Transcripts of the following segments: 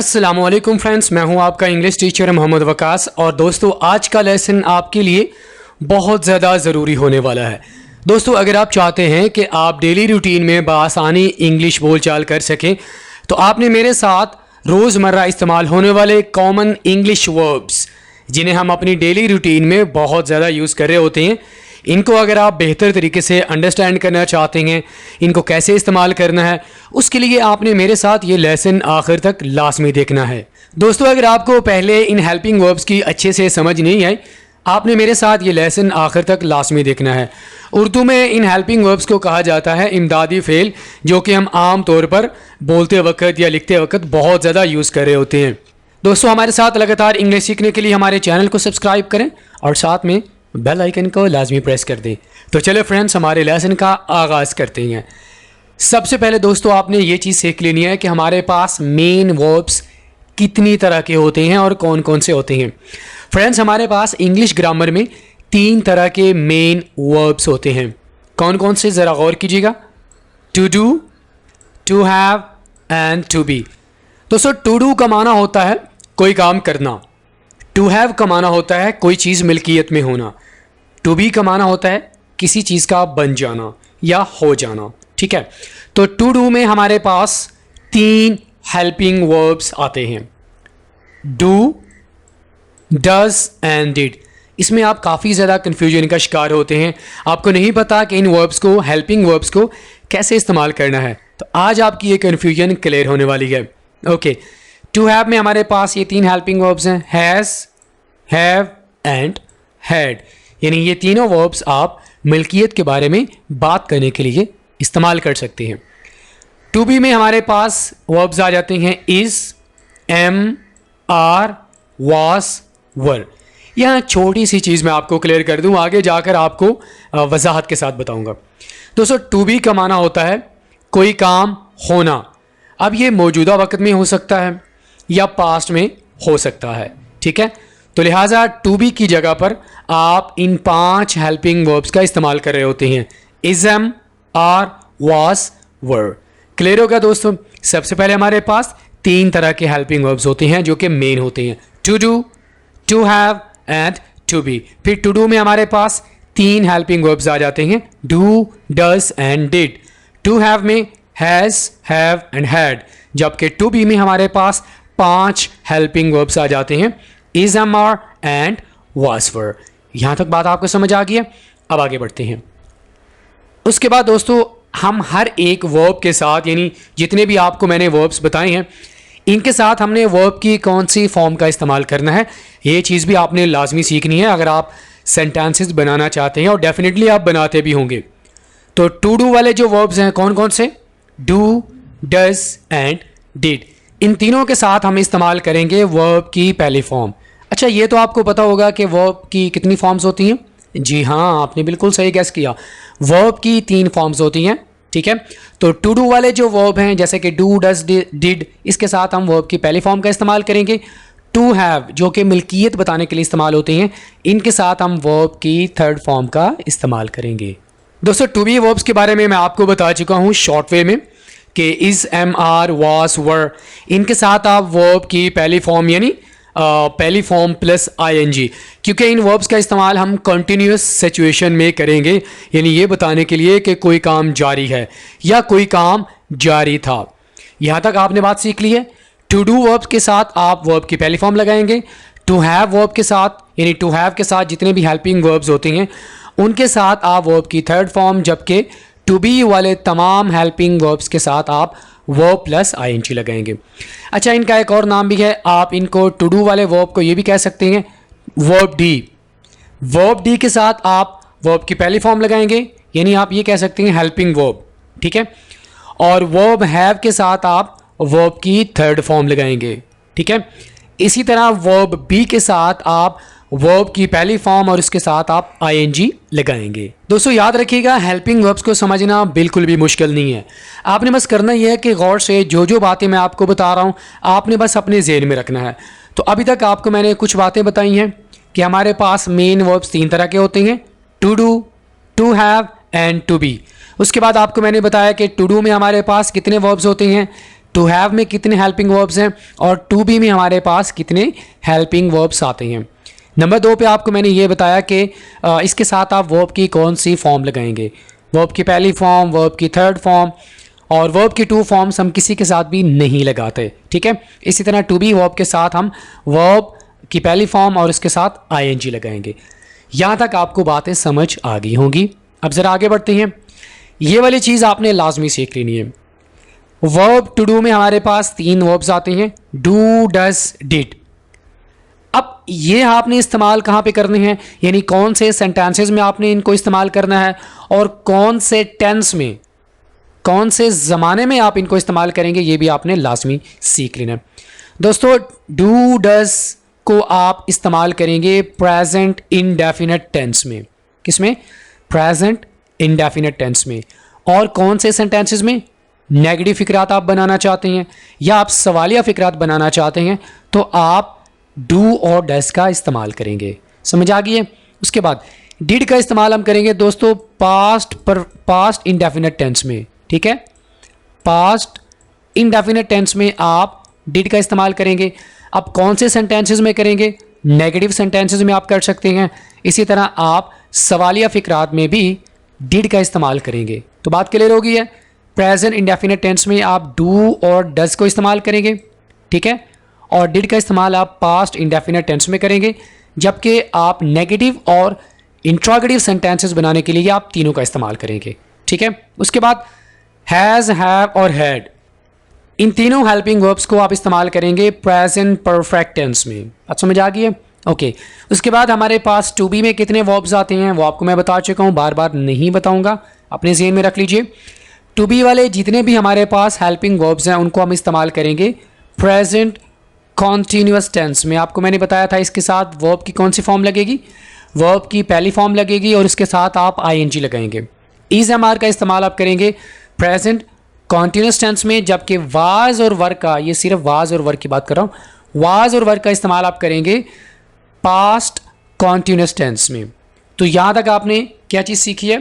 अस्सलाम वालेकुम फ्रेंड्स, मैं हूं आपका इंग्लिश टीचर मोहम्मद वकास। और दोस्तों, आज का लेसन आपके लिए बहुत ज़्यादा ज़रूरी होने वाला है। दोस्तों, अगर आप चाहते हैं कि आप डेली रूटीन में बआसानी इंग्लिश बोलचाल कर सकें, तो आपने मेरे साथ रोज़मर्रा इस्तेमाल होने वाले कॉमन इंग्लिश वर्ब्स, जिन्हें हम अपनी डेली रूटीन में बहुत ज़्यादा यूज़ कर रहे होते हैं, इनको अगर आप बेहतर तरीके से अंडरस्टैंड करना चाहते हैं, इनको कैसे इस्तेमाल करना है, उसके लिए आपने मेरे साथ ये लेसन आखिर तक लाजमी देखना है। दोस्तों, अगर आपको पहले इन हेल्पिंग वर्ब्स की अच्छे से समझ नहीं आई, आपने मेरे साथ ये लेसन आखिर तक लाजमी देखना है। उर्दू में इन हेल्पिंग वर्ब्स को कहा जाता है इमदादी फ़ेल, जो कि हम आम तौर पर बोलते वक्त या लिखते वक्त बहुत ज़्यादा यूज़ कर रहे होते हैं। दोस्तों, हमारे साथ लगातार इंग्लिश सीखने के लिए हमारे चैनल को सब्सक्राइब करें और साथ में बेल आइकन को लाजमी प्रेस कर दें। तो चलो फ्रेंड्स, हमारे लेसन का आगाज़ करते हैं। सबसे पहले दोस्तों, आपने ये चीज़ सीख लेनी है कि हमारे पास मेन वर्ब्स कितनी तरह के होते हैं और कौन कौन से होते हैं। फ्रेंड्स, हमारे पास इंग्लिश ग्रामर में 3 तरह के मेन वर्ब्स होते हैं। कौन कौन से, ज़रा गौर कीजिएगा। To do, to have and to be. दोस्तों, टू डू का माना होता है कोई काम करना, टू हैव का माना होता है कोई चीज़ मिल्कियत में होना, टू बी का माना होता है किसी चीज़ का बन जाना या हो जाना। ठीक है, तो टू डू में हमारे पास 3 हेल्पिंग वर्ब्स आते हैं, डू, डज एंड डिड। इसमें आप काफ़ी ज़्यादा कन्फ्यूजन का शिकार होते हैं, आपको नहीं पता कि इन वर्ब्स को, हेल्पिंग वर्ब्स को कैसे इस्तेमाल करना है। तो आज आपकी ये कन्फ्यूजन क्लियर होने वाली है। ओके, टू हैव में हमारे पास ये 3 हेल्पिंग वर्ब्स हैं, हैज़, हैव एंड हैड। यानी ये तीनों वर्ब्स आप मिल्कियत के बारे में बात करने के लिए इस्तेमाल कर सकते हैं। टू बी में हमारे पास वर्ब्स आ जाते हैं is, am, are, was, were. यहाँ छोटी सी चीज़ मैं आपको क्लियर कर दूँ, आगे जाकर आपको वजाहत के साथ बताऊँगा। दोस्तों, टू बी का माना होता है कोई काम होना। अब ये मौजूदा वक्त में हो सकता है या पास्ट में हो सकता है। ठीक है, तो लिहाजा टू बी की जगह पर आप इन 5 हेल्पिंग वर्ब्स का इस्तेमाल कर रहे होते हैं, is, am, are, was, were. Clear होगा दोस्तों। सबसे पहले हमारे पास 3 तरह के हेल्पिंग वर्ब्स होते हैं जो कि मेन होते हैं, to do, to have and to be. फिर टू डू में हमारे पास 3 हेल्पिंग वर्ब्स आ जाते हैं, do, does and did. To have में हैज़, हैव एंड हैड, जबकि टू बी में हमारे पास 5 हेल्पिंग वर्ब्स आ जाते हैं, is, am, are and was, were. यहाँ तक बात आपको समझ आ गई है। अब आगे बढ़ते हैं। उसके बाद दोस्तों, हम हर एक वर्ब के साथ, यानी जितने भी आपको मैंने वर्ब्स बताए हैं, इनके साथ हमने वर्ब की कौन सी फॉर्म का इस्तेमाल करना है, ये चीज़ भी आपने लाजमी सीखनी है अगर आप सेंटेंसेस बनाना चाहते हैं, और डेफिनेटली आप बनाते भी होंगे। तो टू डू वाले जो वर्ब्स हैं कौन कौन से, डू, डज एंड डिड। इन तीनों के साथ हम इस्तेमाल करेंगे वर्ब की पहली फॉर्म। अच्छा, ये तो आपको पता होगा कि वर्ब की कितनी फॉर्म्स होती हैं। जी हाँ, आपने बिल्कुल सही गैस किया, वर्ब की 3 फॉर्म्स होती हैं। ठीक है, तो टू डू वाले जो वर्ब हैं, जैसे कि डू, डज, डिड, इसके साथ हम वर्ब की पहली फॉर्म का इस्तेमाल करेंगे। टू हैव, जो कि मिल्कियत बताने के लिए इस्तेमाल होते हैं, इनके साथ हम वर्ब की 3rd फॉर्म का इस्तेमाल करेंगे। दोस्तों, टू बी वर्ब्स के बारे में मैं आपको बता चुका हूँ शॉर्ट वे में कि इज़, एम, आर, वाज, वर, इनके साथ आप वर्ब की पहली फॉर्म यानी पहली फॉर्म प्लस आईएनजी, क्योंकि इन वर्ब्स का इस्तेमाल हम कंटिन्यूस सिचुएशन में करेंगे, यानी ये बताने के लिए कि कोई काम जारी है या कोई काम जारी था। यहाँ तक आपने बात सीख ली है। टू डू वर्ब के साथ आप वर्ब की पहली फॉर्म लगाएंगे। टू हैव वर्ब के साथ, यानी टू हैव के साथ जितने भी हेल्पिंग वर्ब्स होते हैं उनके साथ आप वर्ब की 3rd फॉर्म, जबकि टू बी वाले तमाम हेल्पिंग वर्ब्स के साथ आप वर्ब प्लस आईएनजी लगाएंगे। अच्छा, इनका एक और नाम भी है, आप इनको टू डू वाले वर्ब को ये भी कह सकते हैं वर्ब डी। वर्ब डी के साथ आप वर्ब की पहली फॉर्म लगाएंगे, यानी आप ये कह सकते हैं हेल्पिंग वर्ब। ठीक है, और वर्ब हैव के साथ आप वर्ब की 3rd फॉर्म लगाएंगे। ठीक है, इसी तरह वर्ब बी के साथ आप वर्ब की पहली फॉर्म और उसके साथ आप आईएनजी लगाएंगे। दोस्तों, याद रखिएगा, हेल्पिंग वर्ब्स को समझना बिल्कुल भी मुश्किल नहीं है। आपने बस करना यह है कि गौर से जो बातें मैं आपको बता रहा हूँ आपने बस अपने ज़हन में रखना है। तो अभी तक आपको मैंने कुछ बातें बताई हैं कि हमारे पास मेन वर्ब्स 3 तरह के होते हैं, to do, to have and to be. उसके बाद आपको मैंने बताया कि टू डू में हमारे पास कितने वर्ब्स होते हैं, टू हैव में कितने हेल्पिंग वर्ब्स हैं और टू बी में हमारे पास कितने हेल्पिंग वर्ब्स आते हैं। नंबर 2 पे आपको मैंने ये बताया कि इसके साथ आप वर्ब की कौन सी फॉर्म लगाएंगे, वर्ब की पहली फॉर्म, वर्ब की थर्ड फॉर्म, और वर्ब की 2 फॉर्म्स हम किसी के साथ भी नहीं लगाते, ठीक है। इसी तरह टू बी वर्ब के साथ हम वर्ब की पहली फॉर्म और उसके साथ आईएनजी लगाएंगे। यहाँ तक आपको बातें समझ आ गई होंगी। अब ज़रा आगे बढ़ते हैं। ये वाली चीज़ आपने लाजमी सीख लेनी है। वर्ब टू डू में हमारे पास 3 वर्ब्स आते हैं, डू, डज, डिड। अब ये आपने इस्तेमाल कहाँ पे करने हैं, यानी कौन से सेंटेंसेस में आपने इनको इस्तेमाल करना है और कौन से टेंस में, कौन से ज़माने में आप इनको इस्तेमाल करेंगे, ये भी आपने लाजमी सीख लेना है। दोस्तों डू डज को आप इस्तेमाल करेंगे प्रेजेंट इंडेफिनिट टेंस में। किसमें? प्रेजेंट इंडेफिनिट टेंस में। और कौन से सेंटेंसेस में? नेगेटिव फिक्रात आप बनाना चाहते हैं या आप सवालिया फिक्रात बनाना चाहते हैं तो आप डू और डज का इस्तेमाल करेंगे। समझ आ गई है? उसके बाद डिड का इस्तेमाल हम करेंगे दोस्तों पास्ट इंडेफिनिट टेंस में, ठीक है। पास्ट इंडेफिनिट टेंस में आप डिड का इस्तेमाल करेंगे। अब कौन से सेंटेंसेस में करेंगे? नेगेटिव सेंटेंसेस में आप कर सकते हैं। इसी तरह आप सवालिया फिक्रात में भी डिड का इस्तेमाल करेंगे। तो बात क्लियर हो गई है। प्रेजेंट इंडेफिनिट टेंस में आप डू और डज को इस्तेमाल करेंगे, ठीक है, और डिड का इस्तेमाल आप पास्ट इंडेफिनिट टेंस में करेंगे, जबकि आप नेगेटिव और इंट्रोगेटिव सेंटेंसेस बनाने के लिए आप तीनों का इस्तेमाल करेंगे, ठीक है। उसके बाद हैज़, हैव और हैड, इन तीनों हेल्पिंग वर्ब्स को आप इस्तेमाल करेंगे प्रेजेंट परफेक्ट टेंस में। बात समझ आ गई है? ओके। उसके बाद हमारे पास टू बी में कितने वर्ब्स आते हैं वो आपको मैं बता चुका हूँ, बार बार नहीं बताऊंगा, अपने ज़हन में रख लीजिए। टू बी वाले जितने भी हमारे पास हेल्पिंग वर्ब्स हैं उनको हम इस्तेमाल करेंगे प्रेजेंट कॉन्टीन्यूअस टेंस में। आपको मैंने बताया था इसके साथ वर्ब की कौन सी फॉर्म लगेगी, वर्ब की पहली फॉर्म लगेगी और इसके साथ आप आईएनजी लगाएंगे। इज एम आर का इस्तेमाल आप करेंगे प्रेजेंट कॉन्टीन्यूअस टेंस में, जबकि वाज और वर का, ये सिर्फ वाज और वर की बात कर रहा हूँ, वाज और वर का इस्तेमाल आप करेंगे पास्ट कॉन्टीन्यूअस टेंस में। तो यहाँ तक आपने क्या चीज़ सीखी है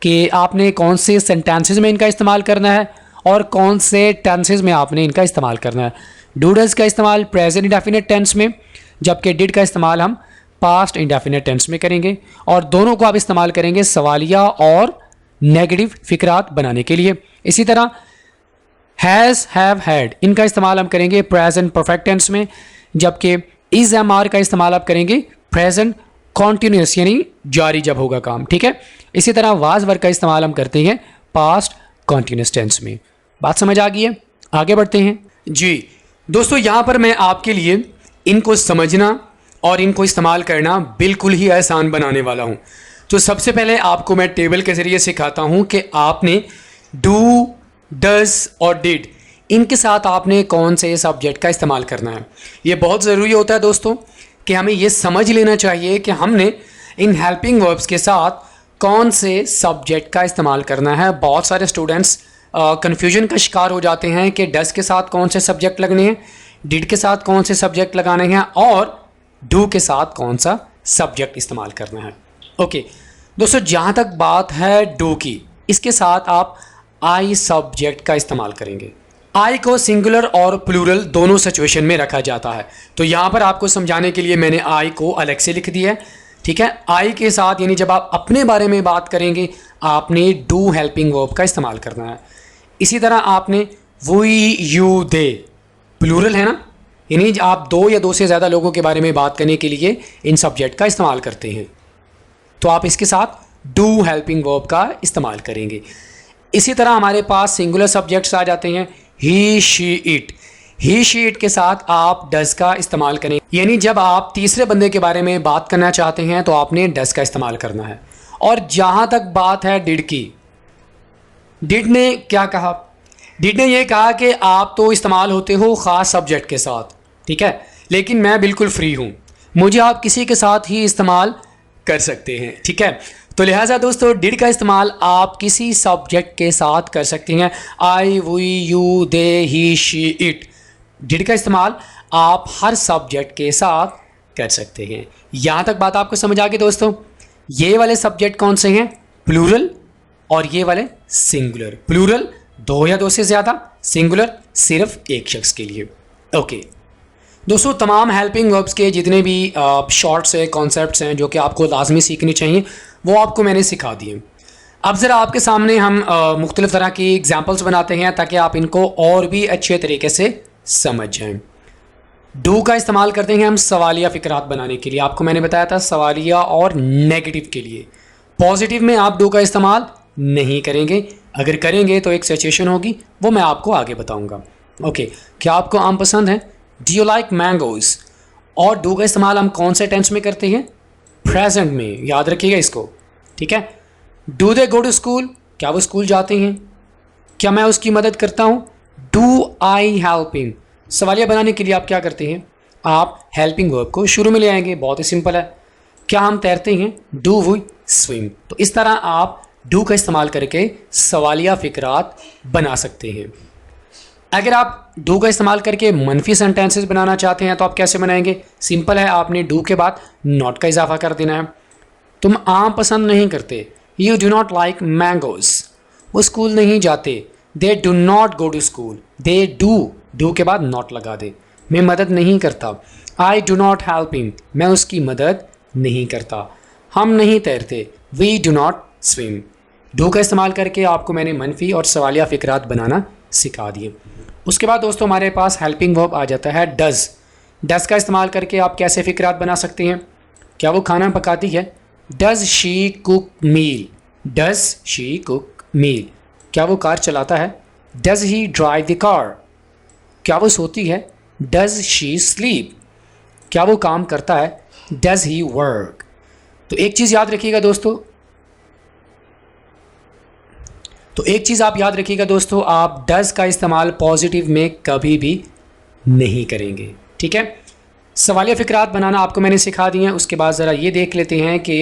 कि आपने कौन से सेंटेंसेस में इनका इस्तेमाल करना है और कौन से टेंसेस में आपने इनका इस्तेमाल करना है। डू डज का इस्तेमाल प्रेजेंट इंडेफिनिट टेंस में, जबकि डिड का इस्तेमाल हम पास्ट इंडेफिनिट टेंस में करेंगे, और दोनों को आप इस्तेमाल करेंगे सवालिया और नेगेटिव फिक्रात बनाने के लिए। इसी तरह हैज़, हैव, हैड, इनका इस्तेमाल हम करेंगे प्रेजेंट परफेक्ट टेंस में, जबकि इज एम आर का इस्तेमाल आप करेंगे प्रेजेंट कॉन्टीन्यूअस, यानी जारी जब होगा काम, ठीक है। इसी तरह वाज वर का इस्तेमाल हम करते हैं पास्ट कॉन्टीन्यूअस टेंस में। बात समझ आ गई है? आगे बढ़ते हैं जी। दोस्तों यहाँ पर मैं आपके लिए इनको समझना और इनको इस्तेमाल करना बिल्कुल ही आसान बनाने वाला हूँ। तो सबसे पहले आपको मैं टेबल के ज़रिए सिखाता हूँ कि आपने डू, डज और डिड, इनके साथ आपने कौन से सब्जेक्ट का इस्तेमाल करना है। ये बहुत ज़रूरी होता है दोस्तों कि हमें ये समझ लेना चाहिए कि हमने इन हेल्पिंग वर्ब्स के साथ कौन से सब्जेक्ट का इस्तेमाल करना है। बहुत सारे स्टूडेंट्स कन्फ्यूजन का शिकार हो जाते हैं कि डज के साथ कौन से सब्जेक्ट लगने हैं, डिड के साथ कौन से सब्जेक्ट लगाने हैं और डू के साथ कौन सा सब्जेक्ट इस्तेमाल करना है। ओके दोस्तों, जहाँ तक बात है डू की, इसके साथ आप आई सब्जेक्ट का इस्तेमाल करेंगे। आई को सिंगुलर और प्लूरल दोनों सिचुएशन में रखा जाता है। तो यहाँ पर आपको समझाने के लिए मैंने आई को अलग से लिख दिया है, ठीक है। आई के साथ यानी जब आप अपने बारे में बात करेंगे आपने डू हेल्पिंग वर्ब का इस्तेमाल करना है। इसी तरह आपने वी, यू, दे, प्लूरल है ना, यानी आप 2 या 2 से ज़्यादा लोगों के बारे में बात करने के लिए इन सब्जेक्ट का इस्तेमाल करते हैं, तो आप इसके साथ डू हेल्पिंग वर्ब का इस्तेमाल करेंगे। इसी तरह हमारे पास सिंगुलर सब्जेक्ट्स आ जाते हैं, he, she, it. He, she, it के साथ आप डज का इस्तेमाल करें, यानी जब आप तीसरे बंदे के बारे में बात करना चाहते हैं तो आपने डज का इस्तेमाल करना है। और जहाँ तक बात है डिड की, डिड ने क्या कहा? डिड ने यह कहा कि आप तो इस्तेमाल होते हो ख़ास सब्जेक्ट के साथ, ठीक है, लेकिन मैं बिल्कुल फ्री हूँ, मुझे आप किसी के साथ ही इस्तेमाल कर सकते हैं, ठीक है। तो लिहाजा दोस्तों डिड का इस्तेमाल आप किसी सब्जेक्ट के साथ कर सकते हैं। I, we, you, they, he, she, it, did का इस्तेमाल आप हर सब्जेक्ट के साथ कर सकते हैं। यहाँ तक बात आपको समझ आ गई दोस्तों? ये वाले सब्जेक्ट कौन से हैं? प्लूरल, और ये वाले सिंगुलर। प्लूरल 2 या 2 से ज़्यादा, सिंगुलर सिर्फ एक शख्स के लिए। ओके दोस्तों, तमाम हेल्पिंग वर्ब्स के जितने भी शॉर्ट्स हैं, कॉन्सेप्ट्स हैं जो कि आपको लाजमी सीखने चाहिए, वो आपको मैंने सिखा दिए। अब ज़रा आपके सामने हम मुख्तलिफ़ तरह की एग्जांपल्स बनाते हैं ताकि आप इनको और भी अच्छे तरीके से समझ जाएं। डू का इस्तेमाल करते हैं हम सवालिया फ़िक्रात बनाने के लिए। आपको मैंने बताया था सवालिया और नेगेटिव के लिए। पॉजिटिव में आप डू का इस्तेमाल नहीं करेंगे, अगर करेंगे तो एक सिचुएशन होगी, वो मैं आपको आगे बताऊंगा। ओके, क्या आपको आम पसंद है? Do you like mangoes? और डू का इस्तेमाल हम कौन से टेंस में करते हैं? प्रेजेंट में, याद रखिएगा इसको, ठीक है। Do they go to school? क्या वो स्कूल जाते हैं? क्या मैं उसकी मदद करता हूँ? Do I help him? सवालिया बनाने के लिए आप क्या करते हैं? आप हेल्पिंग वर्ब को शुरू में ले आएंगे, बहुत ही सिंपल है। क्या हम तैरते हैं? Do we swim? तो इस तरह आप डू का इस्तेमाल करके सवालिया फ़िक्रात बना सकते हैं। अगर आप डू का इस्तेमाल करके मनफी सेंटेंसेस बनाना चाहते हैं तो आप कैसे बनाएंगे? सिंपल है, आपने डू के बाद नॉट का इजाफा कर देना है। तुम आम पसंद नहीं करते, you do not like mangoes. वो स्कूल नहीं जाते, they do not go to school. They do के बाद नॉट लगा दे। मैं मदद नहीं करता, I do not help him. मैं उसकी मदद नहीं करता। हम नहीं तैरते, we do not swim. Do का इस्तेमाल करके आपको मैंने मनफी और सवालिया फ़िक्रात बनाना सिखा दिए। उसके बाद दोस्तों हमारे पास हेल्पिंग वर्ब आ जाता है डज़। डज़ का इस्तेमाल करके आप कैसे फ़िक्रात बना सकते हैं? क्या वो खाना पकाती है? Does she cook meal? Does she cook meal? क्या वो कार चलाता है? Does he drive the car? क्या वो सोती है? Does she sleep? क्या वो काम करता है? Does he work? तो एक चीज़ याद रखिएगा दोस्तों, आप याद रखिएगा दोस्तों, आप डज़ का इस्तेमाल पॉजिटिव में कभी भी नहीं करेंगे, ठीक है। सवालिया फ़िक्रात बनाना आपको मैंने सिखा दिए हैं। उसके बाद ज़रा ये देख लेते हैं कि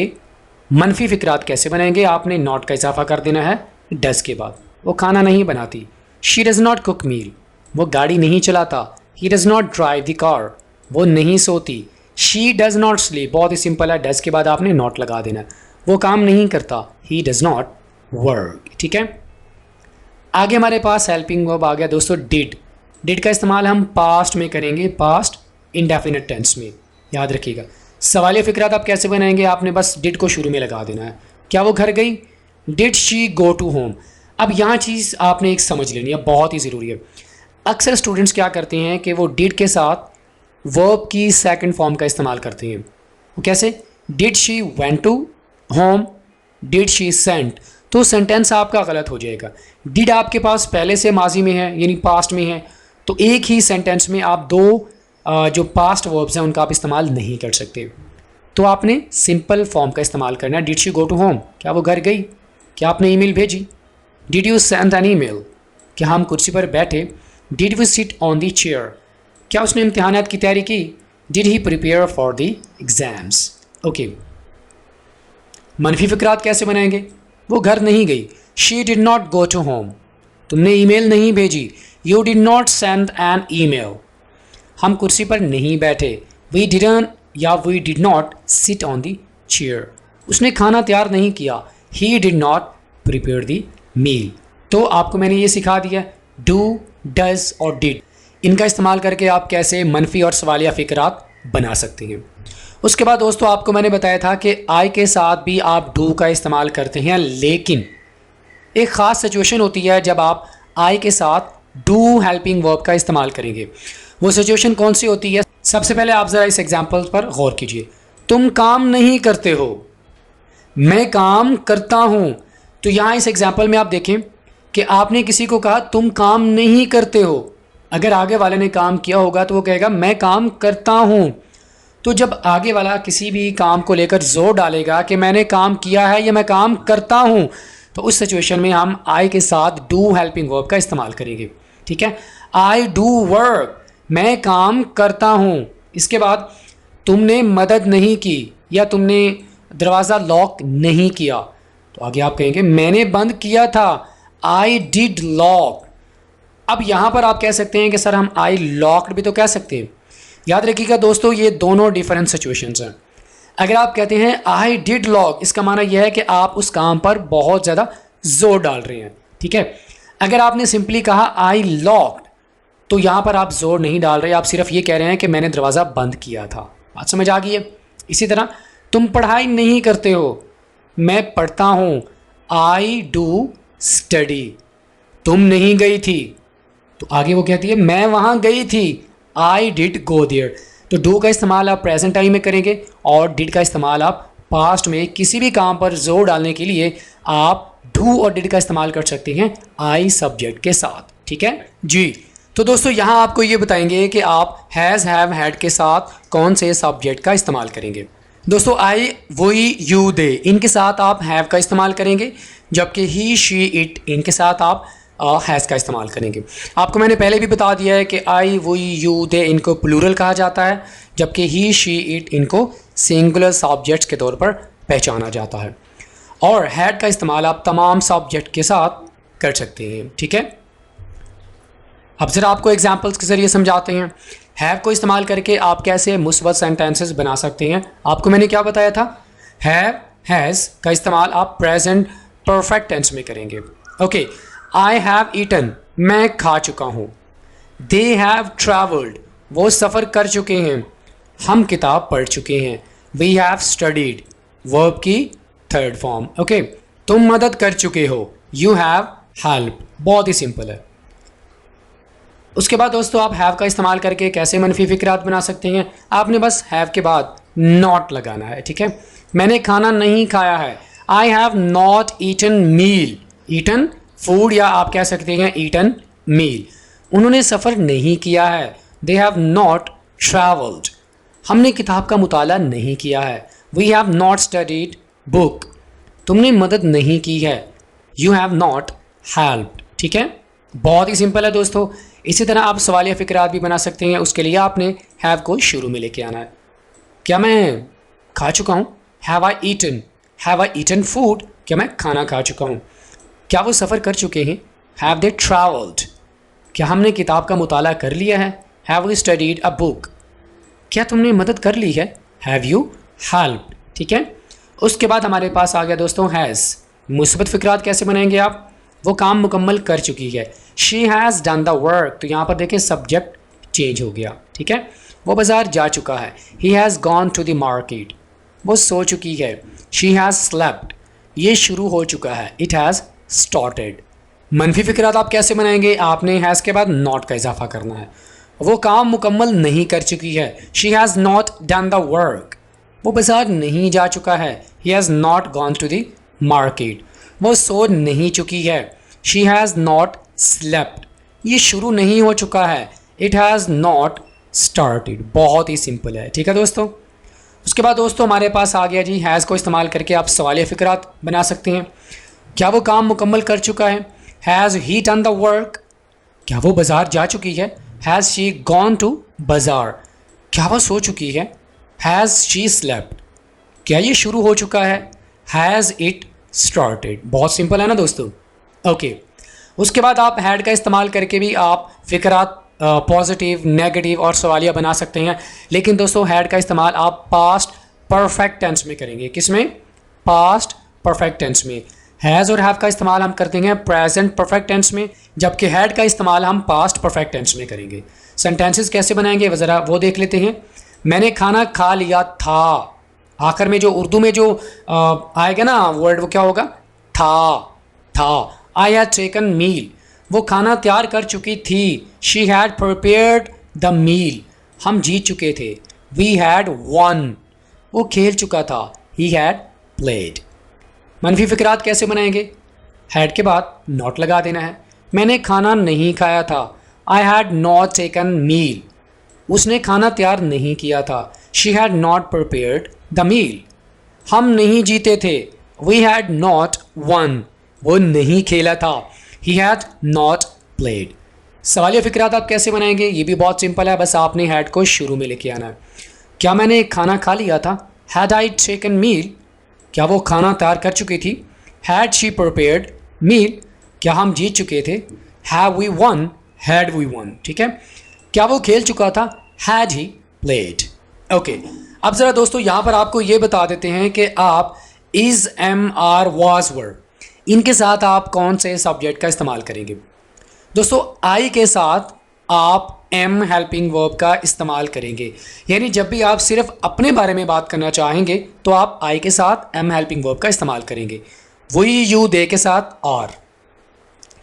मनफी फ़िक्रात कैसे बनाएंगे। आपने नॉट का इजाफा कर देना है डज़ के बाद। वो खाना नहीं बनाती, शी डज़ नॉट कुक मील। वो गाड़ी नहीं चलाता, he does not drive the car. वो नहीं सोती, शी डज़ नॉट स्लीप। बहुत ही सिंपल है, डज़ के बाद आपने नॉट लगा देना। वो काम नहीं करता, ही डज़ नॉट वर्क, ठीक है। आगे हमारे पास हेल्पिंग वर्ब आ गया दोस्तों डिड। डिड का इस्तेमाल हम पास्ट में करेंगे, पास्ट इंडेफिनिट टेंस में, याद रखिएगा। सवालिया फ़िक्रात आप कैसे बनाएंगे? आपने बस डिड को शुरू में लगा देना है। क्या वो घर गई? Did she go to home? अब यहाँ चीज़ आपने एक समझ लेनी है, बहुत ही ज़रूरी है। अक्सर स्टूडेंट्स क्या करते हैं कि वो डिड के साथ वर्ब की सेकंड फॉर्म का इस्तेमाल करते हैं। वो कैसे? Did she went to home? Did she sent? तो सेंटेंस आपका गलत हो जाएगा। डिड आपके पास पहले से माजी में है, यानी पास्ट में है, तो एक ही सेंटेंस में आप दो जो पास्ट वर्ब्स हैं उनका आप इस्तेमाल नहीं कर सकते। तो आपने सिंपल फॉर्म का इस्तेमाल करना है। Did she go to home? क्या वो घर गई? क्या आपने ईमेल भेजी? Did you send an email? क्या हम कुर्सी पर बैठे? Did we sit on the chair? क्या उसने इम्तिहानात की तैयारी की? Did he prepare for the exams? Okay, मनफी फ़िक्रात कैसे बनाएंगे? वो घर नहीं गई, she did not go to home. तुमने ईमेल नहीं भेजी, you did not send an email. हम कुर्सी पर नहीं बैठे, वी डिडंट या we did not sit on the chair. उसने खाना तैयार नहीं किया, he did not prepare the meal. तो आपको मैंने ये सिखा दिया डू, डज और डिड, इनका इस्तेमाल करके आप कैसे मनफी और सवालिया फ़िक्रात बना सकते हैं। उसके बाद दोस्तों आपको मैंने बताया था कि आई के साथ भी आप डू का इस्तेमाल करते हैं, लेकिन एक ख़ास सिचुएशन होती है जब आप आई के साथ डू हेल्पिंग वर्ब का इस्तेमाल करेंगे। वो सिचुएशन कौन सी होती है? सबसे पहले आप ज़रा इस एग्जाम्पल पर गौर कीजिए। तुम काम नहीं करते हो, मैं काम करता हूँ। तो यहाँ इस एग्जाम्पल में आप देखें कि आपने किसी को कहा तुम काम नहीं करते हो। अगर आगे वाले ने काम किया होगा तो वो कहेगा मैं काम करता हूँ। तो जब आगे वाला किसी भी काम को लेकर जोर डालेगा कि मैंने काम किया है या मैं काम करता हूँ, तो उस सिचुएशन में हम आई के साथ डू हेल्पिंग वर्ब का इस्तेमाल करेंगे, ठीक है। आई डू वर्क, मैं काम करता हूँ। इसके बाद तुमने मदद नहीं की या तुमने दरवाज़ा लॉक नहीं किया, तो आगे आप कहेंगे मैंने बंद किया था, आई डिड लॉक। अब यहाँ पर आप कह सकते हैं कि सर हम आई लॉक्ड भी तो कह सकते हैं। याद रखिएगा दोस्तों, ये दोनों डिफरेंट सिचुएशंस हैं। अगर आप कहते हैं आई डिड लॉक, इसका माना यह है कि आप उस काम पर बहुत ज़्यादा जोर डाल रहे हैं, ठीक है। अगर आपने सिंपली कहा आई लॉक्ड, तो यहाँ पर आप जोर नहीं डाल रहे, आप सिर्फ ये कह रहे हैं कि मैंने दरवाज़ा बंद किया था। बात समझ आ गई है। इसी तरह तुम पढ़ाई नहीं करते हो, मैं पढ़ता हूँ, आई डू स्टडी। तुम नहीं गई थी, तो आगे वो कहती है मैं वहाँ गई थी, आई डिड गो देयर। तो डू का इस्तेमाल आप प्रेजेंट टाइम में करेंगे और डिड का इस्तेमाल आप पास्ट में किसी भी काम पर जोर डालने के लिए आप डू और डिड का इस्तेमाल कर सकते हैं आई सब्जेक्ट के साथ। ठीक है जी। तो दोस्तों यहाँ आपको ये बताएंगे कि आप हैज़, हैव, हैड के साथ कौन से सब्जेक्ट का इस्तेमाल करेंगे। दोस्तों आई, वही, यू, दे, इनके साथ आप हैव का इस्तेमाल करेंगे, जबकि ही, शी, इट, इनके साथ आप हैज़ का इस्तेमाल करेंगे। आपको मैंने पहले भी बता दिया है कि आई, वही, यू, दे इनको प्लूरल कहा जाता है, जबकि ही, शी, इट इनको सिंगुलर सब्जेक्ट्स के तौर पर पहचाना जाता है। और हैड का इस्तेमाल आप तमाम सब्जेक्ट के साथ कर सकते हैं। ठीक है, अब ज़रा आपको एग्जाम्पल्स के ज़रिए समझाते हैं। हैव को इस्तेमाल करके आप कैसे मुस्बत सेंटेंसेस बना सकते हैं। आपको मैंने क्या बताया था, हैव, हैज़ का इस्तेमाल आप प्रेजेंट परफेक्ट टेंस में करेंगे। ओके, आई हैव ईटन, मैं खा चुका हूँ। दे हैव ट्रैवल्ड, वो सफ़र कर चुके हैं। हम किताब पढ़ चुके हैं। वी हैव स्टडीड, वर्ब की थर्ड फॉर्म। ओके, तुम मदद कर चुके हो, यू हैव हेल्प। बहुत ही सिंपल है। उसके बाद दोस्तों आप हैव का इस्तेमाल करके कैसे मनफी फ़िक्रात बना सकते हैं। आपने बस हैव के बाद नॉट लगाना है। ठीक है, मैंने खाना नहीं खाया है, I have not eaten meal. Eaten food या आप कह सकते हैं ईटन मील। उन्होंने सफ़र नहीं किया है, दे हैव नॉट ट्रैवल्ड। हमने किताब का मुताला नहीं किया है, we have not studied book. तुमने मदद नहीं की है, यू हैव नॉट हेल्प्ड। ठीक है, बहुत ही सिंपल है दोस्तों। इसी तरह आप सवालिया फ़िक्रात भी बना सकते हैं। उसके लिए आपने हैव को शुरू में लेके आना है। क्या मैं खा चुका हूँ, have I eaten. Have I eaten food, क्या मैं खाना खा चुका हूँ। क्या वो सफ़र कर चुके हैं, हैव दे ट्रैवल्ड। क्या हमने किताब का मुताला कर लिया है, have we studied a book. क्या तुमने मदद कर ली है, हैव यू हेल्प्ड। ठीक है, उसके बाद हमारे पास आ गया दोस्तों हैज़। मुस्बत फ़िक्रात कैसे बनाएंगे आप, वो काम मुकम्मल कर चुकी है, she has done the work. तो यहाँ पर देखें सब्जेक्ट चेंज हो गया। ठीक है, वो बाज़ार जा चुका है, he has gone to the market. वो सो चुकी है, शी हैज़ स्लेप्ट। ये शुरू हो चुका है, इट हैज़ स्टार्टेड। मनफी फ़िक्रात आप कैसे बनाएंगे, आपने हैज़ के बाद नॉट का इजाफा करना है। वो काम मुकम्मल नहीं कर चुकी है, she has not done the work. वो बाज़ार नहीं जा चुका है, he has not gone to the market. वो सो नहीं चुकी है, शी हैज़ नॉट स्लेप्ट। ये शुरू नहीं हो चुका है, इट हैज़ नॉट स्टार्टेड। बहुत ही सिंपल है। ठीक है दोस्तों, उसके बाद दोस्तों हमारे पास आ गया जी हैज़ को इस्तेमाल करके आप सवालिया फ़िक्रात बना सकते हैं। क्या वो काम मुकम्मल कर चुका है, has he done the work. क्या वो बाज़ार जा चुकी है, हैज़ शी गॉन टू बाज़ार। क्या वो सो चुकी है, हैज़ शी स्लेप्ट। क्या ये शुरू हो चुका है, हैज़ इट स्टार्टेड। बहुत सिंपल है ना दोस्तों। ओके, उसके बाद आप हैड का इस्तेमाल करके भी आप फ़िक्रात पॉजिटिव, नेगेटिव और सवालिया बना सकते हैं। लेकिन दोस्तों हैड का इस्तेमाल आप पास्ट परफेक्ट टेंस में करेंगे। किस में, पास्ट परफेक्ट टेंस में। हैज़ और हैव का इस्तेमाल हम करते हैं प्रेजेंट परफेक्ट टेंस में, जबकि हैड का इस्तेमाल हम पास्ट परफेक्ट टेंस में करेंगे। सेंटेंसेस कैसे बनाएंगे ज़रा वो देख लेते हैं। मैंने खाना खा लिया था, आखिर में जो उर्दू में जो आएगा ना वर्ड, वो क्या होगा, था। आई हैड टेकन मील, वो खाना तैयार कर चुकी थी। She had prepared the meal, हम जीत चुके थे। वी हैड वन, वो खेल चुका था। He had played. मनफी फ़िक्रात कैसे बनाएंगे, हैड के बाद नॉट लगा देना है। मैंने खाना नहीं खाया था, I had not taken meal. उसने खाना तैयार नहीं किया था, she had not prepared the meal. हम नहीं जीते थे, वी हैड नॉट वन। वो नहीं खेला था, ही हैड नॉट प्लेड। सवालिया फ़िक्रात आप कैसे बनाएंगे, ये भी बहुत सिंपल है, बस आपने हैड को शुरू में लेके आना है। क्या मैंने खाना खा लिया था, हैड आई टेकन मील। क्या वो खाना तैयार कर चुकी थी, हैड शी प्रिपेयर्ड मील। क्या हम जीत चुके थे, have we won, had we won. ठीक है, क्या वो खेल चुका था, हैड ही प्लेड। ओके, अब ज़रा दोस्तों यहाँ पर आपको ये बता देते हैं कि आप इज़, एम, आर, वाज, वर इनके साथ आप कौन से सब्जेक्ट का इस्तेमाल करेंगे। दोस्तों आई के साथ आप एम हेल्पिंग वर्ब का इस्तेमाल करेंगे, यानी जब भी आप सिर्फ अपने बारे में बात करना चाहेंगे तो आप आई के साथ एम हेल्पिंग वर्ब का इस्तेमाल करेंगे। वी यू दे के साथ आर,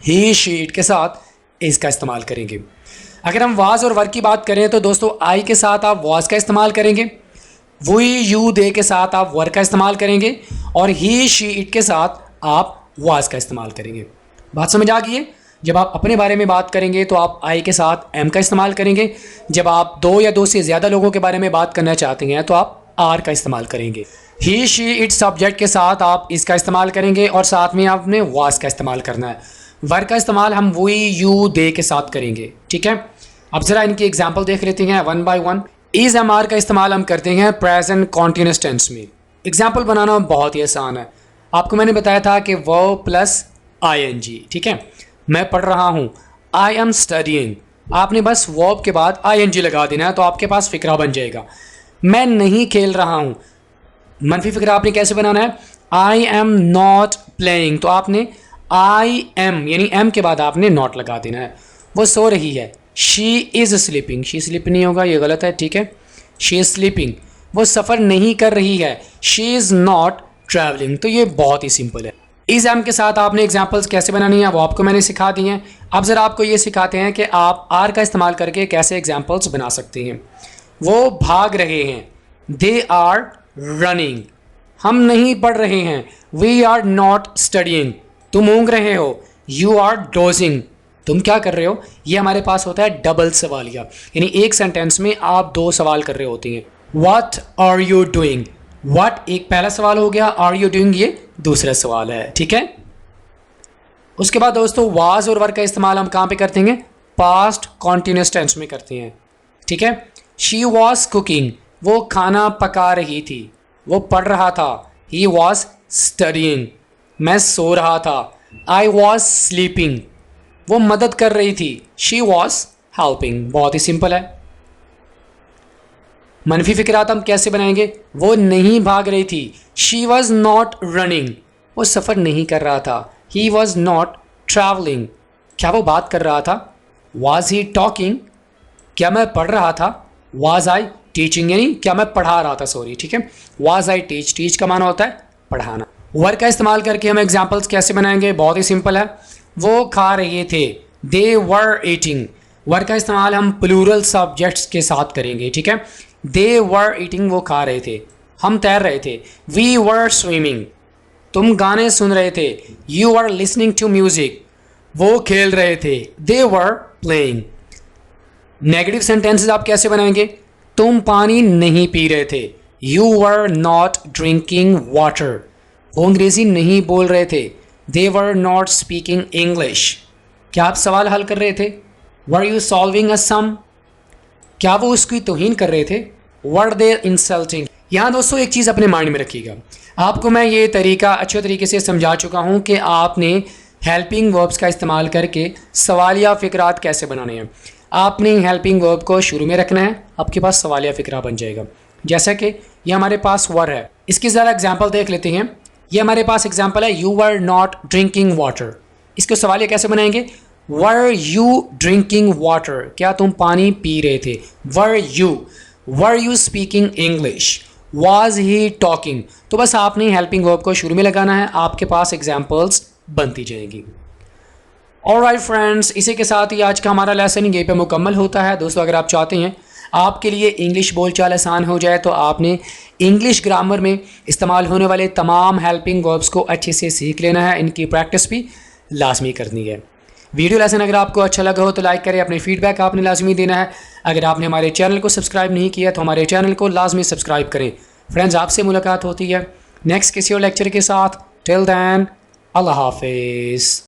ही शी इट के साथ इसका इस्तेमाल करेंगे। अगर हम वाज और वर की बात करें तो दोस्तों आई के साथ आप वाज का इस्तेमाल करेंगे, वी यू दे के साथ आप वर का इस्तेमाल करेंगे और ही शी इट के साथ आप वाज का इस्तेमाल करेंगे। बात समझ आ गई है? जब आप अपने बारे में बात करेंगे तो आप आई के साथ एम का इस्तेमाल करेंगे, जब आप दो या दो से ज़्यादा लोगों के बारे में बात करना चाहते हैं तो आप आर का इस्तेमाल करेंगे। ही शी इट सब्जेक्ट के साथ आप इसका इस्तेमाल करेंगे और साथ में आपने वाज का इस्तेमाल करना है। वर का इस्तेमाल हम वी यू दे के साथ करेंगे, ठीक है। अब ज़रा इनकी एग्जाम्पल देख लेते हैं one by one. Is am are का इस्तेमाल हम करते हैं प्रेजेंट कॉन्टिन्यूअस टेंस में। एग्जाम्पल बनाना बहुत ही आसान है। आपको मैंने बताया था कि verb plus I N G, ठीक है। मैं पढ़ रहा हूँ, आई एम स्टडीइंग, आपने बस वर्ब के बाद आई एन जी लगा देना है तो आपके पास फ़िक्रा बन जाएगा। मैं नहीं खेल रहा हूँ, मनफी फ़िक्रा आपने कैसे बनाना है? आई एम नॉट प्लेइंग, तो आपने आई एम यानी एम के बाद आपने नॉट लगा देना है। वो सो रही है, she is sleeping, she sleep नहीं होगा, ये गलत है, ठीक है। She is sleeping. वो सफ़र नहीं कर रही है, शी इज़ नॉट ट्रैवलिंग। तो ये बहुत ही सिंपल है। इस एम के साथ आपने एग्जाम्पल्स कैसे बनानी है वो आपको मैंने सिखा दी हैं। अब ज़रा आपको ये सिखाते हैं कि आप आर का इस्तेमाल करके कैसे एग्जाम्पल्स बना सकते हैं। वो भाग रहे हैं, दे आर रनिंग। हम नहीं पढ़ रहे हैं, वी आर नॉट स्टडिंग। तुम ऊँग रहे हो, यू आर डोजिंग। तुम क्या कर रहे हो? ये हमारे पास होता है डबल सवालिया, यानी एक सेंटेंस में आप दो सवाल कर रहे होते हैं। What are you doing? What एक पहला सवाल हो गया, आर यू डूइंग ये दूसरा सवाल है, ठीक है। उसके बाद दोस्तों वाज और वर का इस्तेमाल हम कहाँ पे करते हैं? पास्ट कॉन्टिन्यूस टेंस में करते हैं, ठीक है। शी वॉज कुकिंग, वो खाना पका रही थी। वो पढ़ रहा था, ही वॉज स्टडीइंग। मैं सो रहा था, आई वॉज स्लीपिंग। वो मदद कर रही थी, शी वॉज हेल्पिंग। बहुत ही सिंपल है। मनफी फिक्रात हम कैसे बनाएंगे? वो नहीं भाग रही थी, शी वॉज नॉट रनिंग। वो सफ़र नहीं कर रहा था, ही वॉज नॉट ट्रैवलिंग। क्या वो बात कर रहा था? Was he talking. क्या मैं पढ़ रहा था? वॉज आई टीचिंग, यानी क्या मैं पढ़ा रहा था, सॉरी, ठीक है। वॉज आई टीच, टीच का माना होता है पढ़ाना। वर का इस्तेमाल करके हम एग्जाम्पल्स कैसे बनाएंगे? बहुत ही सिंपल है। वो खा रहे थे, दे वर ईटिंग। वर का इस्तेमाल हम प्लूरल सब्जेक्ट्स के साथ करेंगे, ठीक है। दे वर ईटिंग, वो खा रहे थे। हम तैर रहे थे, वी वर स्विमिंग। तुम गाने सुन रहे थे, you are listening to music. वो खेल रहे थे, they were playing. Negative sentences आप कैसे बनाएंगे? तुम पानी नहीं पी रहे थे, you were not drinking water. वो अंग्रेजी नहीं बोल रहे थे, they were not speaking English. क्या आप सवाल हल कर रहे थे? Were you solving a sum? क्या वो उसकी तौहीन कर रहे थे? Were they insulting? यहाँ दोस्तों एक चीज़ अपने माइंड में रखिएगा, आपको मैं ये तरीका अच्छे तरीके से समझा चुका हूँ कि आपने हेल्पिंग वर्ब्स का इस्तेमाल करके सवालिया फ़िक्रात कैसे बनाने हैं। आपने हेल्पिंग वर्ब को शुरू में रखना है, आपके पास सवालिया फ़िक्रा बन जाएगा। जैसा कि ये हमारे पास वर है, इसकी ज़रा एग्जाम्पल देख लेते हैं। ये हमारे पास एग्जाम्पल है, you were not drinking water. इसको सवालिया कैसे बनाएंगे? Were you drinking water? क्या तुम पानी पी रहे थे? Were you speaking English? Was he talking? तो बस आपने हेल्पिंग वर्ब को शुरू में लगाना है, आपके पास एग्जाम्पल्स बनती जाएंगी। ऑलराइट फ्रेंड्स, इसी के साथ ही आज का हमारा लेसन यहीं पे मुकम्मल होता है। दोस्तों अगर आप चाहते हैं आपके लिए इंग्लिश बोलचाल आसान हो जाए तो आपने इंग्लिश ग्रामर में इस्तेमाल होने वाले तमाम हेल्पिंग वर्ब्स को अच्छे से सीख लेना है, इनकी प्रैक्टिस भी लाजमी करनी है। वीडियो लेसन अगर आपको अच्छा लगा हो तो लाइक करें, अपने फीडबैक आपने लाजमी देना है। अगर आपने हमारे चैनल को सब्सक्राइब नहीं किया तो हमारे चैनल को लाजमी सब्सक्राइब करें। फ्रेंड्स, आपसे मुलाकात होती है नेक्स्ट किसी और लेक्चर के साथ। टिल देन, अल्लाह हाफिज़।